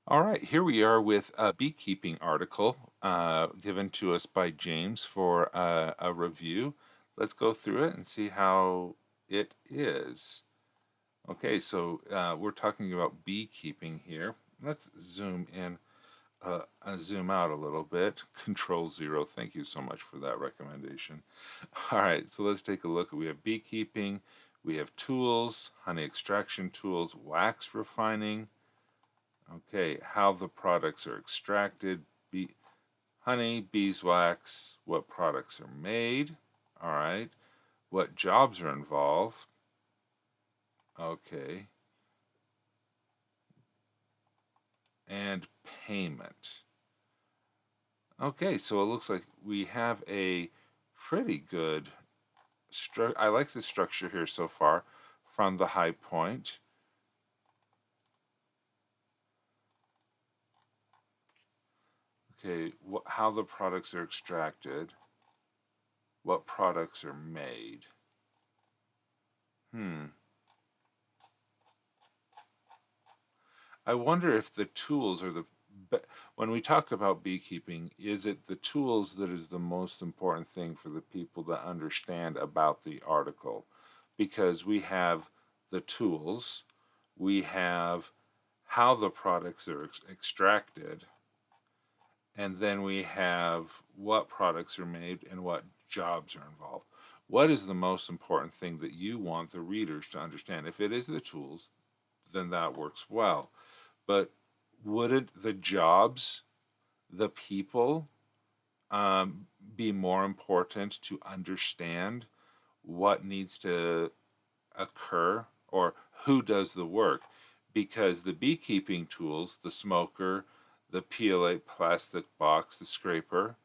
All right, here we are with a beekeeping article given to us by James for a review. Let's go through it and see how it is. Okay, so we're talking about beekeeping here. Let's zoom in, zoom out a little bit. Control zero. Thank you so much for that recommendation. All right, so let's take a look. We have beekeeping, we have tools, honey extraction tools, wax refining. Okay, how the products are extracted, honey, beeswax, what products are made, all right, what jobs are involved, okay, and payment. Okay, so it looks like we have a pretty good I like the structure here so far from the high point. Okay, how the products are extracted, what products are made. Hmm. I wonder if the tools are when we talk about beekeeping, is it the tools that is the most important thing for the people to understand about the article? Because we have the tools, we have how the products are extracted, and then we have what products are made and what jobs are involved. What is the most important thing that you want the readers to understand? If it is the tools, then that works well. But wouldn't the jobs, the people, be more important to understand what needs to occur or who does the work? Because the beekeeping tools, the smoker, the PLA plastic box, the scraper,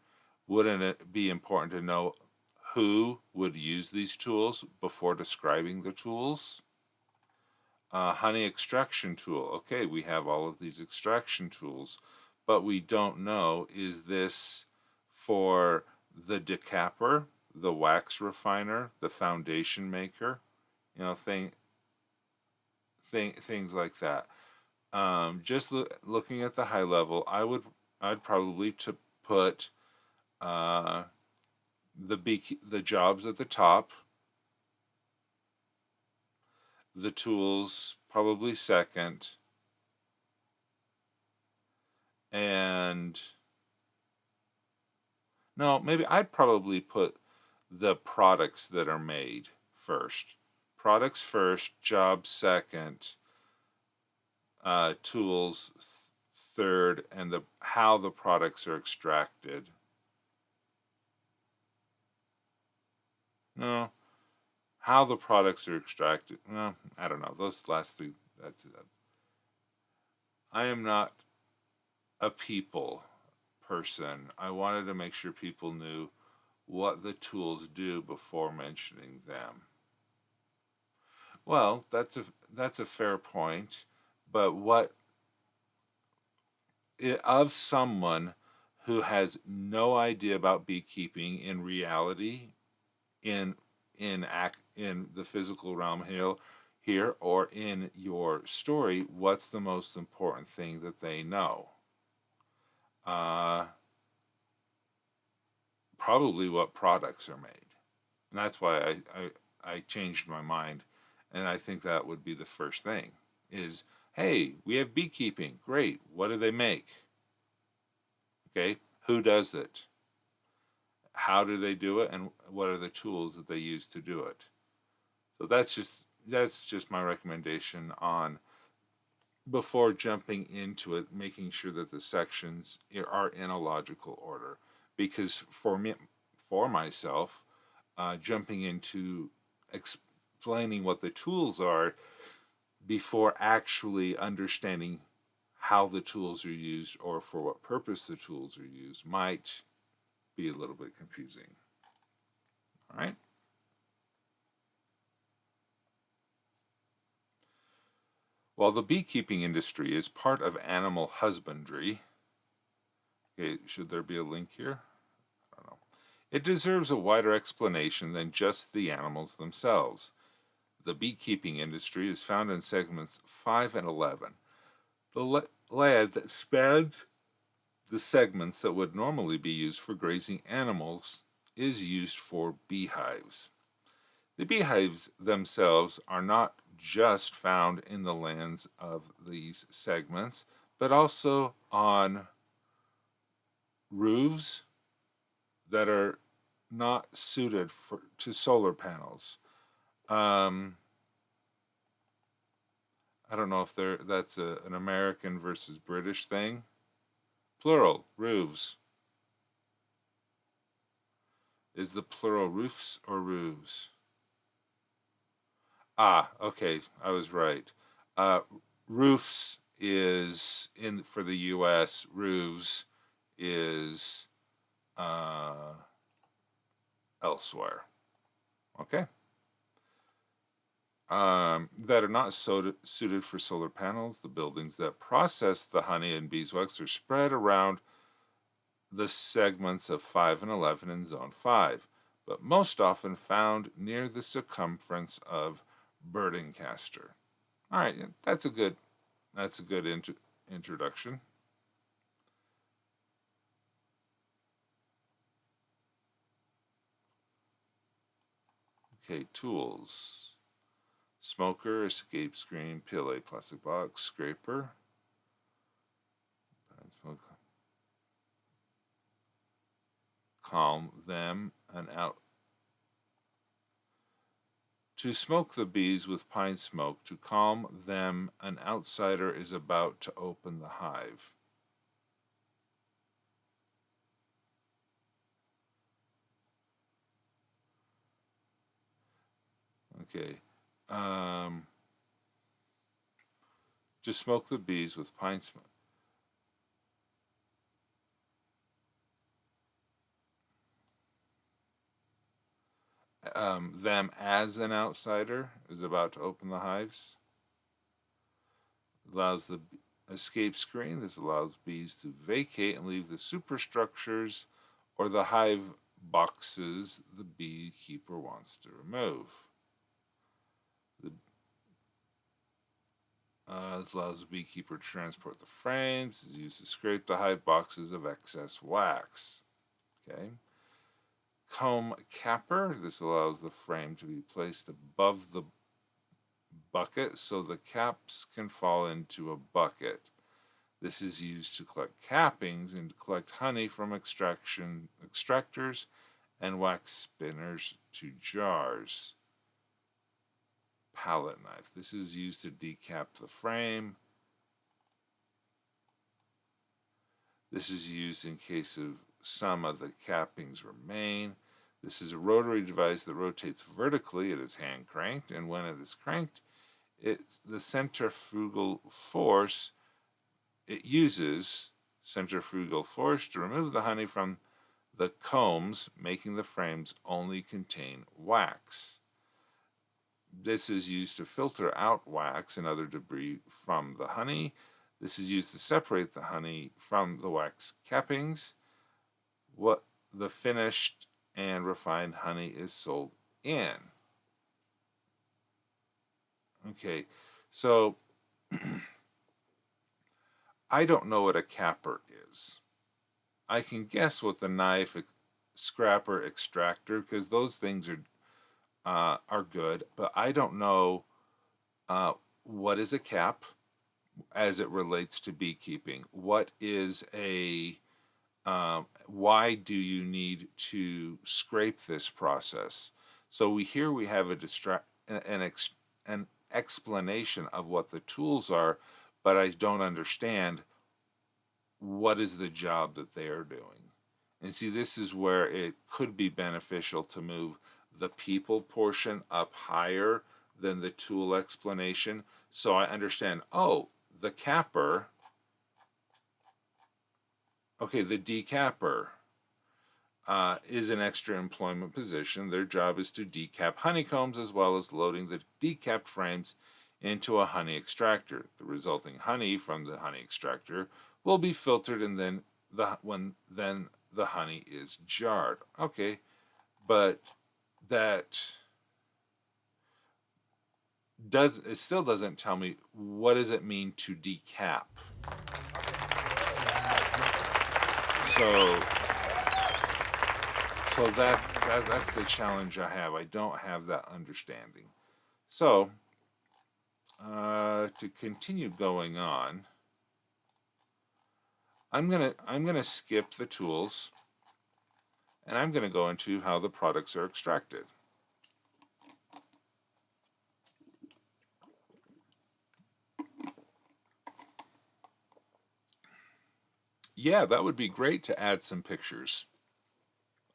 wouldn't it be important to know who would use these tools before describing the tools? Honey extraction tool. Okay, we have all of these extraction tools, but we don't know, is this for the decapper, the wax refiner, the foundation maker, things like that. Just looking at the high level, I'd probably to put uh, the jobs at the top, the tools probably second, and no, maybe I'd probably put the products that are made first. Products first, jobs second, tools third, and the how the products are extracted. No, how the products are extracted. No, I don't know. Those last three. That's it. I am not a people person. I wanted to make sure people knew what the tools do before mentioning them. Well, that's a fair point, but what of someone who has no idea about beekeeping in reality, in in the physical realm here or in your story, what's the most important thing that they know? Uh, Probably what products are made, and that's why I changed my mind, and I think that would be the first thing is, hey, we have beekeeping, great, what do they make? Okay, who does it? How do they do it, and what are the tools that they use to do it? So that's just my recommendation on before jumping into it, making sure that the sections are in a logical order. Because for myself, jumping into explaining what the tools are before actually understanding how the tools are used or for what purpose the tools are used might be a little bit confusing. All right. While the beekeeping industry is part of animal husbandry, okay, should there be a link here? I don't know. It deserves a wider explanation than just the animals themselves. The beekeeping industry is found in segments 5 and 11. land that spans the segments that would normally be used for grazing animals is used for beehives. The beehives themselves are not just found in the lands of these segments, but also on roofs that are not suited to solar panels. Um, I don't know if that's an American versus British thing. Plural, roofs. Is the plural roofs or roofs? Ah, okay, I was right. Uh, roofs is in for the U.S. Roofs is uh, elsewhere. Okay. That are not suited for solar panels. The buildings that process the honey and beeswax are spread around the segments of 5 and 11 in Zone 5, but most often found near the circumference of Berdencaster. All right, that's a good introduction. Okay, tools. Smoker, escape screen, PLA plastic box, scraper. Calm them and out. To smoke the bees with pine smoke, to calm them, an outsider is about to open the hive. Okay. Um, to smoke the bees with pine smoke. Them as an outsider is about to open the hives. Allows the escape screen. This allows bees to vacate and leave the superstructures or the hive boxes the beekeeper wants to remove. The, this allows the beekeeper to transport the frames. This is used to scrape the hive boxes of excess wax. Okay. Comb capper. This allows the frame to be placed above the bucket so the caps can fall into a bucket. This is used to collect cappings and to collect honey from extractors and wax spinners to jars. Palette knife. This is used to decap the frame. This is used in case of some of the cappings remain. This is a rotary device that rotates vertically. It is hand cranked, and when it is cranked, the centrifugal force. It uses centrifugal force to remove the honey from the combs, making the frames only contain wax. This is used to filter out wax and other debris from the honey. This is used to separate the honey from the wax cappings. What the finished and refined honey is sold in. Okay, so I don't know what a capper is. I can guess what the knife, scraper, extractor, because those things are good, but I don't know what is a cap as it relates to beekeeping. What is a why do you need to scrape this process? So we have an explanation of what the tools are, but I don't understand what is the job that they are doing. And see, this is where it could be beneficial to move the people portion up higher than the tool explanation. So I understand, oh, the capper, okay, the decapper is an extra employment position. Their job is to decap honeycombs as well as loading the decapped frames into a honey extractor. The resulting honey from the honey extractor will be filtered and then the honey is jarred. Okay, but that it still doesn't tell me what does it mean to decap. So that's the challenge I have. I don't have that understanding. So to continue going on, I'm gonna skip the tools, and I'm gonna go into how the products are extracted. Yeah, that would be great to add some pictures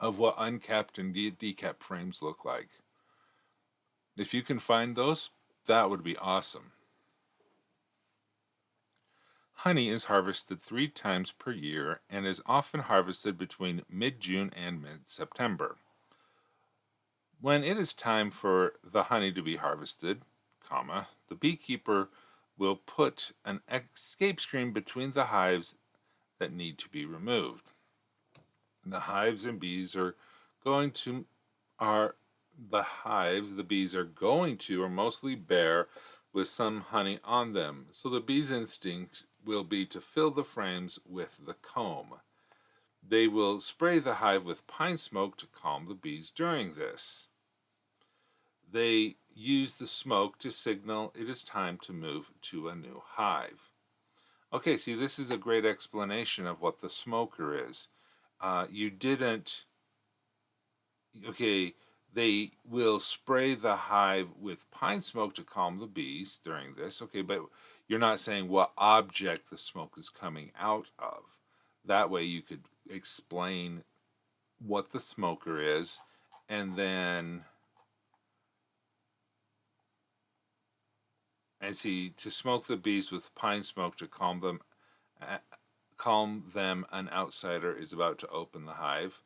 of what uncapped and decapped frames look like. If you can find those, that would be awesome. Honey is harvested 3 times per year and is often harvested between mid-June and mid-September. When it is time for the honey to be harvested, the beekeeper will put an escape screen between the hives that need to be removed. The hives and bees are going to are the hives the bees are going to are mostly bare with some honey on them, so the bees' instinct will be to fill the frames with the comb. They will spray the hive with pine smoke to calm the bees during this. They use the smoke to signal it is time to move to a new hive. Okay, see, this is a great explanation of what the smoker is. You didn't Okay, they will spray the hive with pine smoke to calm the bees during this. Okay, but you're not saying what object the smoke is coming out of. That way you could explain what the smoker is, and then and see, to smoke the bees with pine smoke to uh, calm them, an outsider is about to open the hive.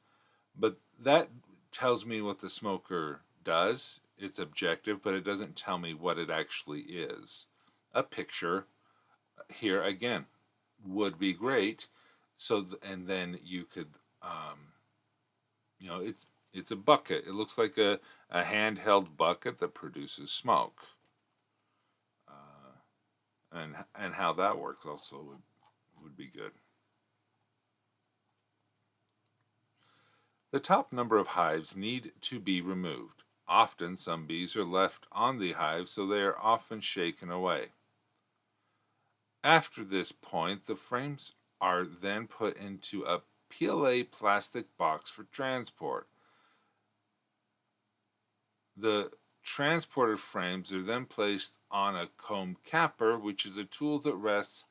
But that tells me what the smoker does. It's objective, but it doesn't tell me what it actually is. A picture here again would be great. And then you could, um, it's a bucket. It looks like a handheld bucket that produces smoke, and how that works also would be good. The top number of hives need to be removed. Often some bees are left on the hive, so they are often shaken away. After this point, the frames are then put into a PLA plastic box for transport. The transported frames are then placed on a comb capper, which is a tool that rests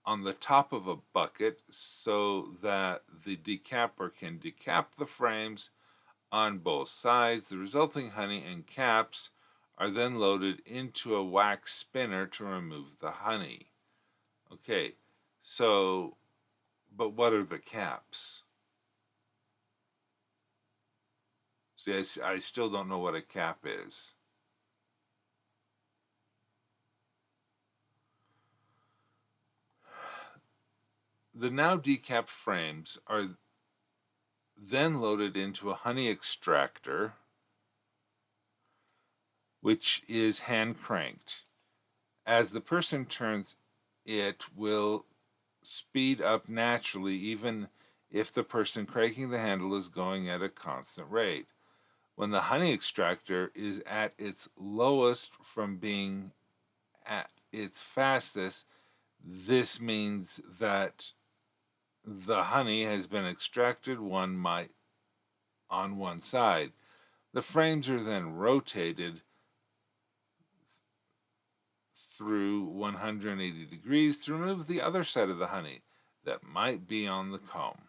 on the top of a bucket so that the decapper can decap the frames on both sides. The resulting honey and caps are then loaded into a wax spinner to remove the honey. Okay, so, but what are the caps? See, I still don't know what a cap is. The now decapped frames are then loaded into a honey extractor, which is hand cranked. As the person turns, it will speed up naturally, even if the person cranking the handle is going at a constant rate. When the honey extractor is at its lowest from being at its fastest, this means that the honey has been extracted on one side. The frames are then rotated through 180 degrees to remove the other side of the honey that might be on the comb.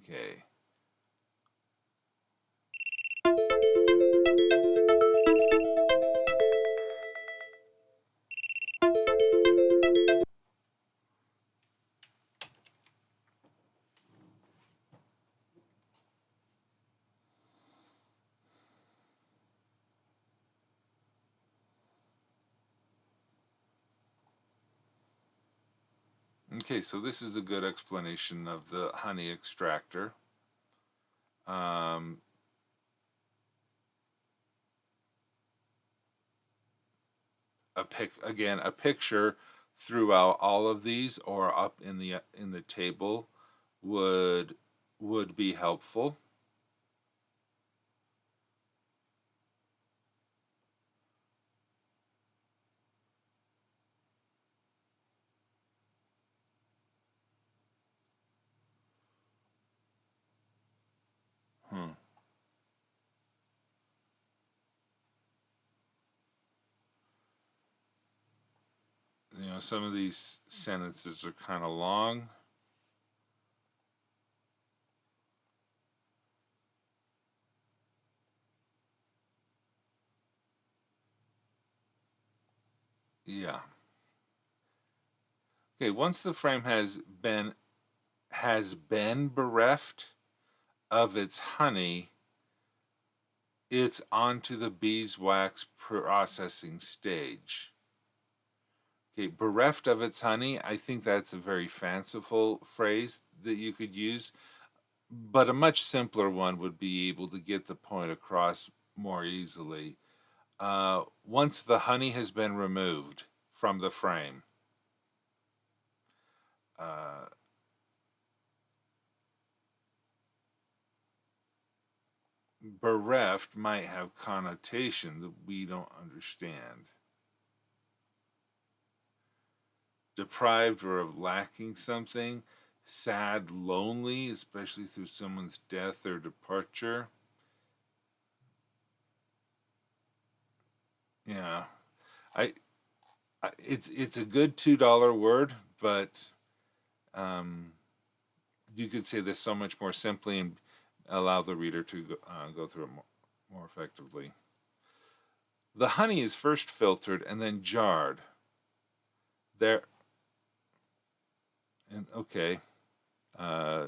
Okay. Okay, so this is a good explanation of the honey extractor. Um, a picture throughout all of these, or up in the table, would would be helpful. Hmm. Some of these sentences are kind of long. Yeah. Okay, once the frame has been bereft of its honey, it's onto the beeswax processing stage. Okay, bereft of its honey, I think that's a very fanciful phrase that you could use, but a much simpler one would be able to get the point across more easily. Once the honey has been removed from the frame, uh, bereft might have connotation that we don't understand. Deprived or of lacking something, sad, lonely, especially through someone's death or departure. Yeah, I, it's a good $2 word, but um, you could say this so much more simply and allow the reader to go through it more effectively. The honey is first filtered and then jarred. There, and okay, uh,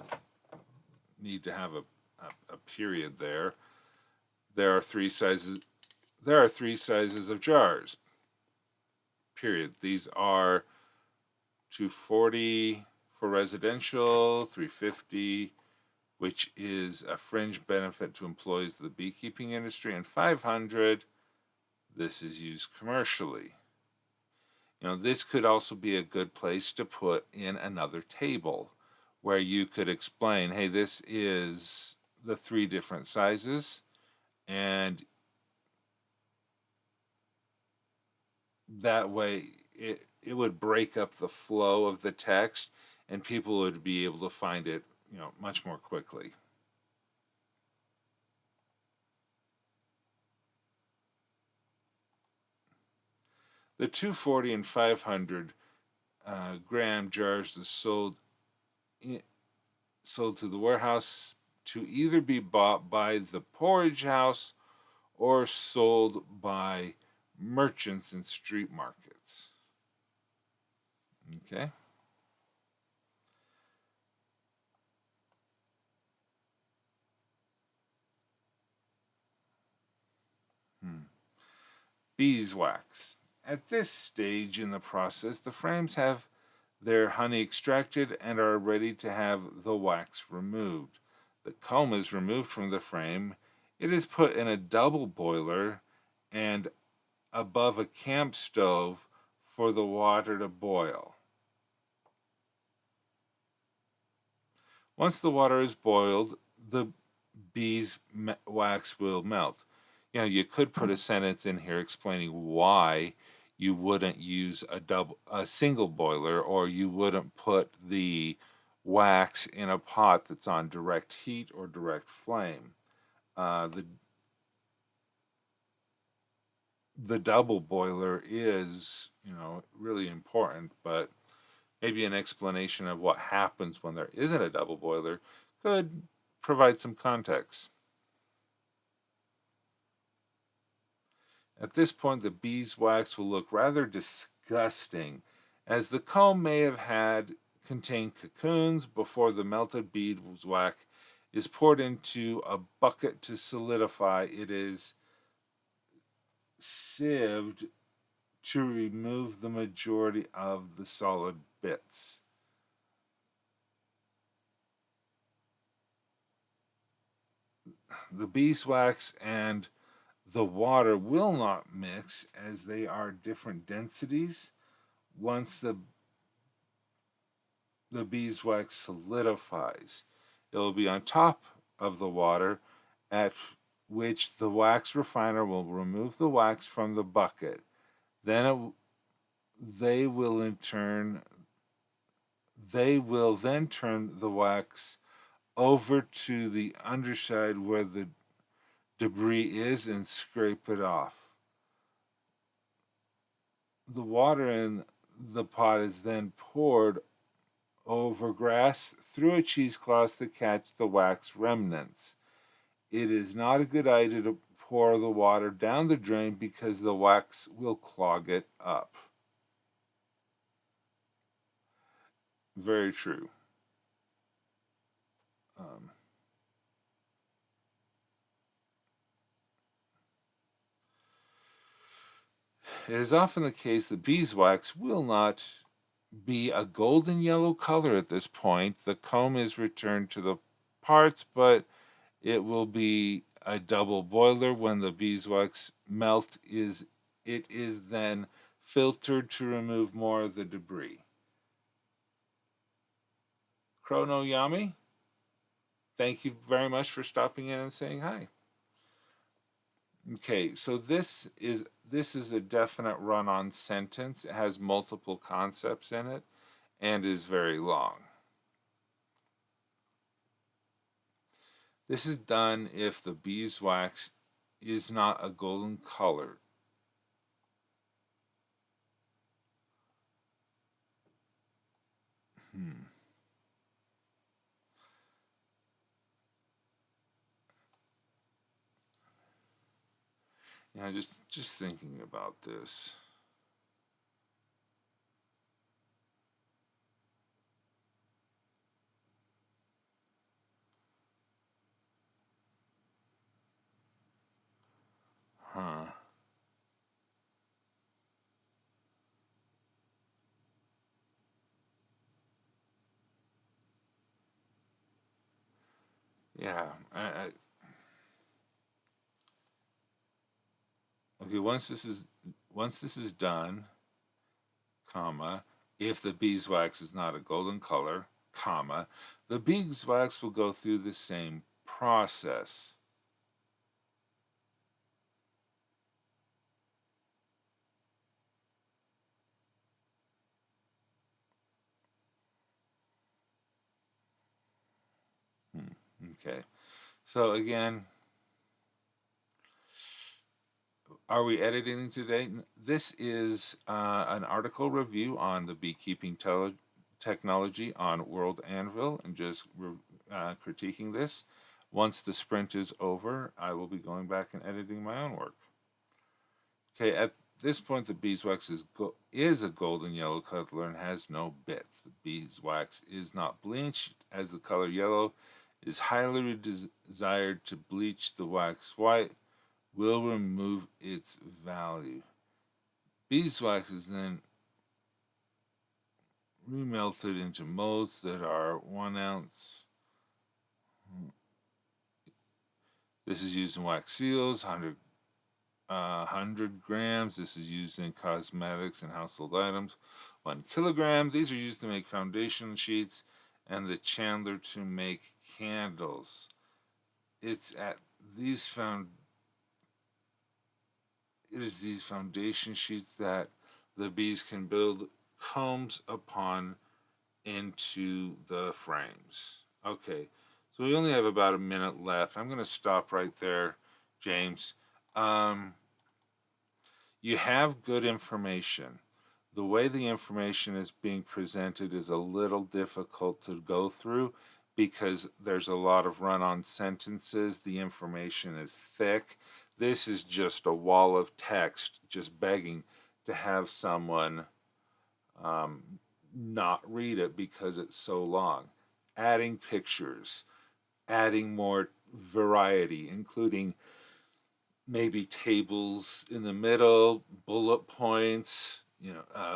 need to have a period there. There are three sizes. There are three sizes of jars. Period. These are 240 for residential, 350, which is a fringe benefit to employees of the beekeeping industry, and 500. This is used commercially. This could also be a good place to put in another table where you could explain, hey, this is the three different sizes, and that way it would break up the flow of the text and people would be able to find it, much more quickly. The 240 and 500 gram jars are sold to the warehouse to either be bought by the porridge house or sold by merchants in street markets. Okay. Hmm. Beeswax. At this stage in the process, the frames have their honey extracted and are ready to have the wax removed. The comb is removed from the frame. It is put in a double boiler and above a camp stove for the water to boil. Once the water is boiled, the beeswax will melt. You could put a sentence in here explaining why you wouldn't use a single boiler, or you wouldn't put the wax in a pot that's on direct heat or direct flame. The double boiler is, really important, but maybe an explanation of what happens when there isn't a double boiler could provide some context. At this point, the beeswax will look rather disgusting, as the comb may have had contained cocoons before the melted beeswax is poured into a bucket to solidify. It is sieved to remove the majority of the solid bits. The beeswax and the water will not mix as they are different densities. Once the the beeswax solidifies. It will be on top of the water, at which the wax refiner will remove the wax from the bucket. Then they will in turn they will then turn the wax over to the underside where the debris is and scrape it off. The water in the pot is then poured over grass through a cheesecloth to catch the wax remnants. It is not a good idea to pour the water down the drain because the wax will clog it up. Very true. Um, it is often the case that beeswax will not be a golden yellow color at this point. The comb is returned to the parts, but it will be a double boiler. When the beeswax melt is it is then filtered to remove more of the debris. Chrono Yami, thank you very much for stopping in and saying hi. Okay, so this is a definite run-on sentence. It has multiple concepts in it and is very long. This is done if the beeswax is not a golden color. Yeah, just thinking about this. Huh. Yeah. Okay. Once this is done, comma, if the beeswax is not a golden color, comma, the beeswax will go through the same process. Okay. So again, are we editing today? This is an article review on the beekeeping technology on World Anvil, and just critiquing this. Once the sprint is over, I will be going back and editing my own work. Okay, at this point, the beeswax is a golden yellow color and has no bits. The beeswax is not bleached, as the color yellow is highly desired to bleach the wax white, will remove its value. Beeswax is then remelted into molds that are 1 ounce. This is used in wax seals, 100 grams. This is used in cosmetics and household items. 1 kilogram. These are used to make foundation sheets, and the chandler to make candles. It's at these it is these foundation sheets that the bees can build combs upon into the frames. Okay, so we only have about a minute left. I'm going to stop right there, James. You have good information. The way the information is being presented is a little difficult to go through because there's a lot of run-on sentences. The information is thick. This is just a wall of text just begging to have someone not read it because it's so long. Adding pictures, adding more variety, including maybe tables in the middle, bullet points,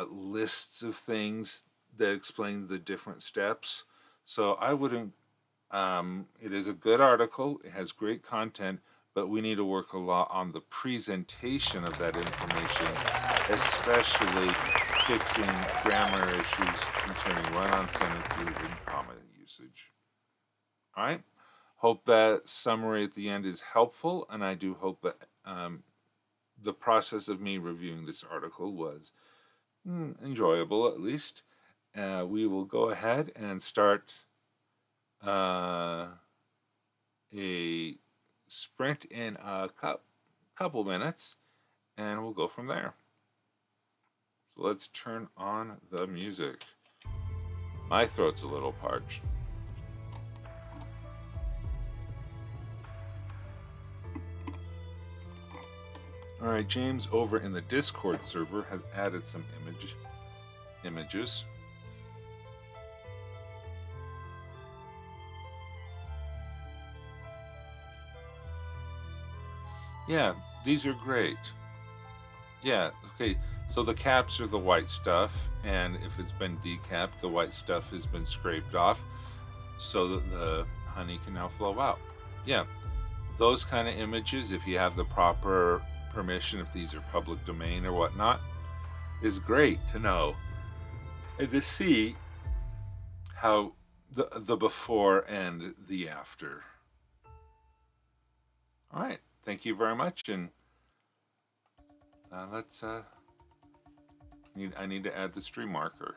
lists of things that explain the different steps. So I wouldn't. It is a good article. It has great content, but we need to work a lot on the presentation of that information, especially fixing grammar issues concerning run-on sentences and comma usage. All right. Hope that summary at the end is helpful, and I do hope that the process of me reviewing this article was enjoyable, at least. We will go ahead and start a sprint in a couple minutes, and we'll go from there. So let's turn on the music. My throat's a little parched. All right, James over in the Discord server has added some images. Yeah, these are great. Yeah, okay, so the caps are the white stuff, and if it's been decapped, the white stuff has been scraped off so that the honey can now flow out. Yeah, those kind of images, if you have the proper permission, if these are public domain or whatnot, is great to know and to see how the before and the after. All right, thank you very much, and let's I need to add the stream marker.